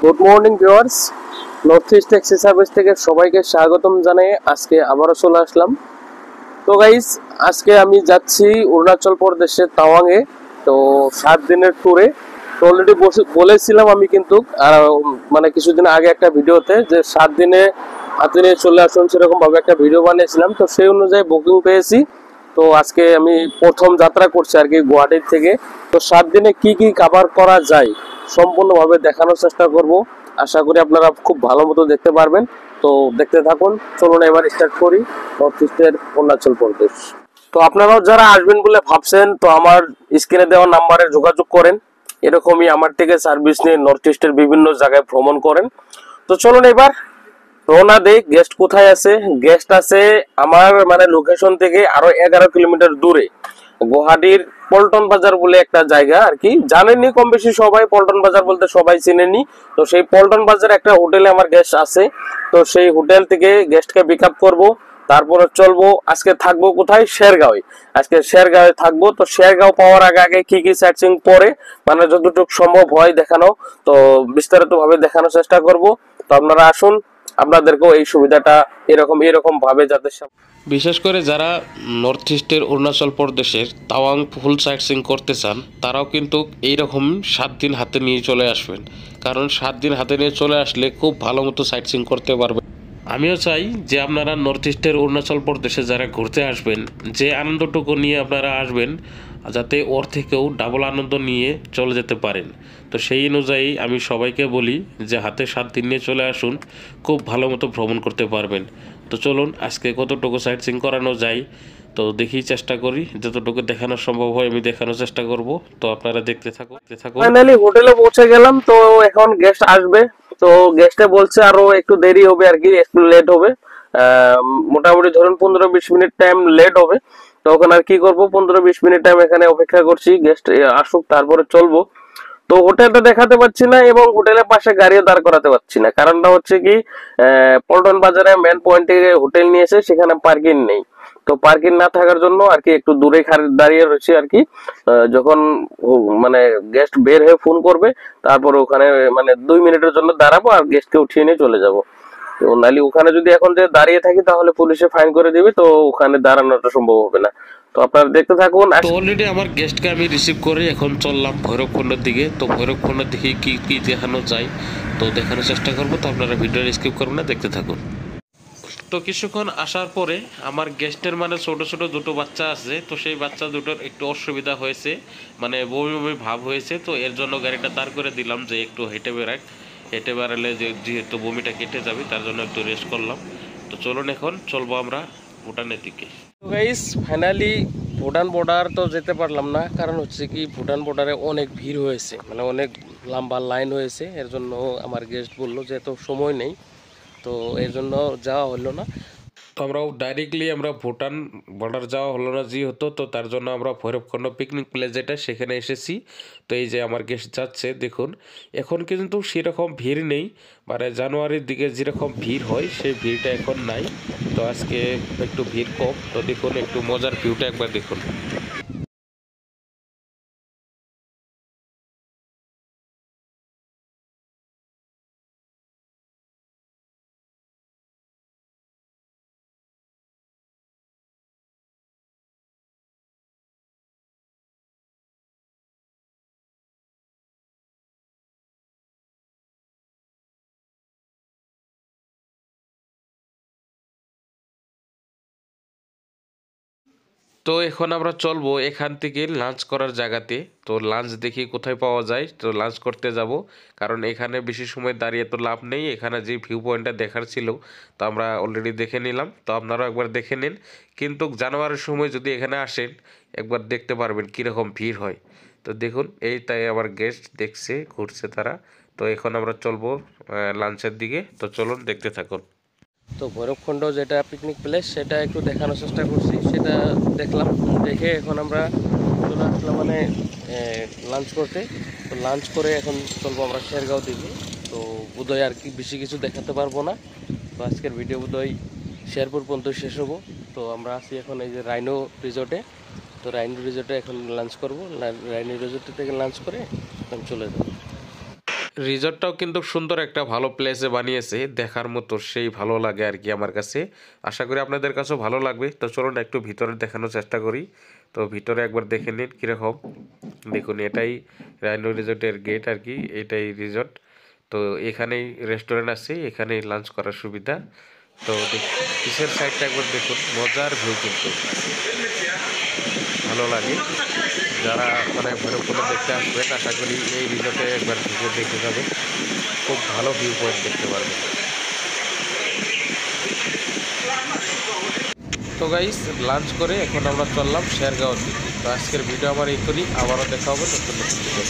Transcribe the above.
Good morning viewers, north east taxi service থেকে সবাইকে স্বাগতম জানিয়ে আজকে আবারও চলে আসলাম। তো গাইস, আজকে আমি যাচ্ছি অরুণাচল প্রদেশের তাওয়াংয়ে। তো 7 দিনের ট্যুরে। তো অলরেডি বলেছিলাম আমি কিন্তু মানে কিছুদিন আগে একটা ভিডিওতে যে 7 দিনে হাতে নিয়ে চলে আসুন, সেরকম ভাবে একটা ভিডিও বানিয়েছিলাম। তো সেই অনুযায়ী বুকিং পেয়েছি। তো আজকে আমি প্রথম যাত্রা করছি আর কি গুয়াহাটি থেকে। তো 7 দিনে কি কি কভার করা যায় সম্পূর্ণভাবে দেখানোর চেষ্টা করব। আশা করি আপনারা খুব ভালো মতো দেখতে পারবেন। তো দেখতে থাকুন, চলুন এবার স্টার্ট করি নর্থ ইস্টের অরুণাচল প্রদেশ। তো আপনারাও যারা আসবেন বলে ভাবছেন, তো আমার স্ক্রিনে দেওয়া নাম্বারে যোগাযোগ করেন। এরকমই আমার থেকে সার্ভিস নিয়ে নর্থ ইস্টের বিভিন্ন জায়গায় ভ্রমণ করেন। তো চলুন এবার রওনা দেই। গেস্ট কোথায় আছে? গেস্ট আছে আমার মানে লোকেশন থেকে আরো 11 কিলোমিটার দূরে, গুয়াহাটির পল্টন বাজার বলে একটা জায়গা আর কি। জানেননি কম বেশি সবাই, পল্টন বাজার বলতে সবাই চিনেনি। তো সেই পল্টন বাজারে একটা হোটেলে আমার গেস্ট আছে। তো সেই হোটেল থেকে গেস্টকে পিক আপ করবো, তারপরে চলবো। আজকে থাকবো কোথায়? শেরগাঁওয়ে। আজকে শেরগাঁওয়ে থাকবো। তো শেরগাঁও পাওয়ার আগে আগে কি কি সাইটসিং পরে মানে যতটুকু সম্ভব হয় দেখানো, তো বিস্তারিত ভাবে দেখানোর চেষ্টা করব। তো আপনারা আসুন, আপনাদেরকেও এই সুবিধাটা এরকম ভাবে যাতে বিশেষ করে যারা নর্থ ইস্টের অরুণাচল প্রদেশের তাওয়াং ফুল সাইট সিং করতে চান, তারাও কিন্তু এইরকম 7 দিন হাতে নিয়ে চলে আসবেন। কারণ 7 দিন হাতে নিয়ে চলে আসলে খুব ভালো মতো সাইট সিং করতে পারবেন। আমিও চাই যে আপনারা নর্থ ইস্টের অরুণাচল প্রদেশে যারা ঘুরতে আসবেন, যে আনন্দটুকু নিয়ে আপনারা আসবেন, যাতে ওর থেকেও ডাবল আনন্দ নিয়ে চলে যেতে পারেন। তো সেই অনুযায়ী আমি সবাইকে বলি যে হাতে 7 দিন নিয়ে চলে আসুন, খুব ভালো মতো ভ্রমণ করতে পারবেন। তো চলুন আজকে কতটুকু সাইট সিং করানো যায়, তো দেখি, চেষ্টা করি যতটুকু দেখানো সম্ভব হয় আমি দেখানোর চেষ্টা করব। তো আপনারা দেখতে থাকুন। ফাইনালি হোটেলে পৌঁছে গেলাম। তো এখন গেস্ট আসবে। তো গেস্টে বলছে আরো একটু দেরি হবে আর কি, একটু লেট হবে। মোটামুটি ধরুন 15-20 মিনিট টাইম লেট হবে। তো ওখানে আর কি করবো, 15-20 মিনিট টাইম এখানে অপেক্ষা করছি গেস্ট আসুক, তারপরে চলবো। তো হোটেলটা দেখাতে পাচ্ছি না এবং হোটেলের পাশে গাড়িও দাঁড় করাতে পারছি না। কারণটা হচ্ছে কি, পল্টন বাজারে মেন পয়েন্টে হোটেল নিয়েছে, সেখানে পার্কিং নেই। তো পার্কিং না থাকার জন্য আর কি একটু দূরে দাঁড়িয়ে রয়েছে আর কি। যখন মানে গেস্ট বের হয়ে ফোন করবে, তারপর ওখানে মানে 2 মিনিটের জন্য দাঁড়াবো আর গেস্টকে উঠিয়ে নিয়ে চলে যাবো। তো নালি ওখানে যদি এখন যে দাঁড়িয়ে থাকি তাহলে পুলিশে ফাইন করে দিবে, তো ওখানে দাঁড়ানোটা সম্ভব হবে না। তো আপনারা দেখতে থাকুন। তো অলরেডি আমার গেস্টকে আমি রিসিভ করে এখন চললাম ভৈরবকুণ্ডের দিকে। তো ভৈরবকুণ্ডের দিকে কি কি দেখানো যায় তো দেখানোর চেষ্টা করবো। তো আপনারা ভিডিও স্কিপ করবেন না, দেখতে থাকুন। তো কিছুক্ষণ আসার পরে আমার গেস্টের মানে ছোট ছোট দুটো বাচ্চা আছে। তো সেই বাচ্চা দুটোর একটু অসুবিধা হয়েছে, মানে বমি বমি ভাব হয়েছে। তো এর জন্য গাড়িটা দাঁড় করে দিলাম যে একটু হেঁটে বেড়াক, হেঁটে বেড়ালে যেহেতু বমিটা কেটে যাবে, তার জন্য একটু রেস্ট করলাম। তো চলুন এখন চলবো আমরা ভুটানের দিকে। তো গাইস, ফাইনালি ভুটান বর্ডার তো যেতে পারলাম না, কারণ হচ্ছে কি ভুটান বর্ডারে অনেক ভিড় হয়েছে, মানে অনেক লম্বা লাইন হয়েছে। এর জন্য আমার গেস্ট বললো যে এত সময় নেই, তো এর জন্য যাওয়া হলো না। তো আমরাও ডাইরেক্টলি আমরা ভুটান বর্ডার যাওয়া হলো না যেহেতু, তো তার জন্য আমরা ভৈরবকুণ্ড পিকনিক প্লেস যেটা সেখানে এসেছি। তো এই যে আমার গেস্ট যাচ্ছে দেখুন। এখন কিন্তু সেরকম ভিড় নেই, মানে জানুয়ারির দিকে যেরকম ভিড় হয় সেই ভিড়টা এখন নাই। তো আজকে একটু ভিড় কম। তো দেখুন একটু মজার ভিউটা একবার দেখুন। তো এখন আমরা চলবো এখান থেকে লাঞ্চ করার জায়গাতে। তো লাঞ্চ দেখি কোথায় পাওয়া যায়, তো লাঞ্চ করতে যাব। কারণ এখানে বেশি সময় দাঁড়িয়ে তো লাভ নেই, এখানে যে ভিউ পয়েন্টটা দেখার ছিল তো আমরা অলরেডি দেখে নিলাম। তো আপনারাও একবার দেখে নিন। কিন্তু জানুয়ারির সময় যদি এখানে আসেন, একবার দেখতে পারবেন কীরকম ভিড় হয়। তো দেখুন, এই তাই আমার গেস্ট দেখছে, ঘুরছে তারা। তো এখন আমরা চলবো লাঞ্চের দিকে। তো চলুন দেখতে থাকুন। তো ভৈরবকুণ্ড যেটা পিকনিক প্লেস সেটা একটু দেখানোর চেষ্টা করছি, সেটা দেখলাম। দেখে এখন আমরা চলে আসলাম মানে লাঞ্চ করতে। তো লাঞ্চ করে এখন চলবো আমরা শেরগাঁও দিকে। তো বোধহয় আর কি বেশি কিছু দেখাতে পারবো না। তো আজকের ভিডিও বোধহয় শেরপুর পর্যন্ত শেষ হবো। তো আমরা আছি এখন এই যে রাইনো রিসোর্টে। তো রাইনো রিসোর্টে এখন লাঞ্চ করবো। রাইনো রিসোর্ট থেকে লাঞ্চ করে এখন চলে যাবো। রিসর্টটাও কিন্তু সুন্দর একটা ভালো প্লেসে বানিয়েছে, দেখার মতো সেই ভালো লাগে আর কি আমার কাছে। আশা করি আপনাদের কাছেও ভালো লাগবে। তো চলুন একটু ভিতরে দেখানোর চেষ্টা করি। তো ভিতরে একবার দেখে নিন কীরকম। দেখুন এটাই রাইনো রিসর্টের গেট আর কি, এটাই রিসর্ট। তো এখানেই রেস্টুরেন্ট আছে, এখানেই লাঞ্চ করার সুবিধা। তো পিছের সাইডটা একবার দেখুন, মজার ভিউ কিন্তু ভালো লাগে। যারা মানে ভৈরবকুণ্ড দেখতে আসবেন আশা করি এই রিসর্টে একবার ভিডিও দেখতে যাবেন, খুব ভালো ভিউ পয়েন্ট দেখতে পারবেন। তো গাইস লাঞ্চ করে এখন আমরা চললাম শেরগাঁওর দিকে। তো আজকের ভিডিও আমার এই করি, আবারও দেখা হবে নতুন নতুন ভিডিও।